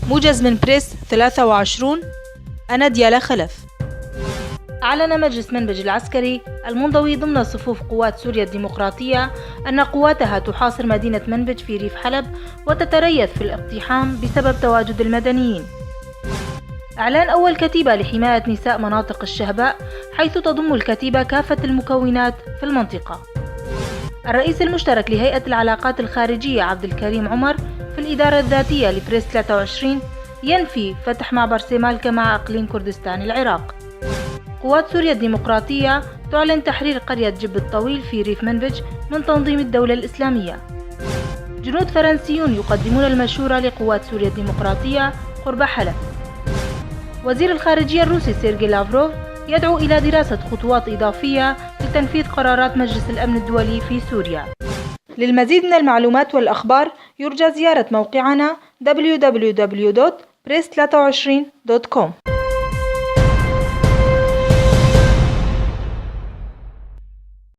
موجز من بريس 23. أنا ديالا خلف. أعلن مجلس منبج العسكري المنضوي ضمن صفوف قوات سوريا الديمقراطية أن قواتها تحاصر مدينة منبج في ريف حلب وتتريث في الاقتحام بسبب تواجد المدنيين. إعلان أول كتيبة لحماية نساء مناطق الشهباء، حيث تضم الكتيبة كافة المكونات في المنطقة. الرئيس المشترك لهيئة العلاقات الخارجية عبد الكريم عمر في الإدارة الذاتية لبريس 23 ينفي فتح معبر سيمالكا مع إقليم كردستان العراق. قوات سوريا الديمقراطية تعلن تحرير قرية جب الطويل في ريف منبج من تنظيم الدولة الإسلامية. جنود فرنسيون يقدمون المشورة لقوات سوريا الديمقراطية قرب حلب. وزير الخارجية الروسي سيرجي لافروف يدعو إلى دراسة خطوات إضافية لتنفيذ قرارات مجلس الأمن الدولي في سوريا. للمزيد من المعلومات والأخبار يرجى زيارة موقعنا www.press23.com.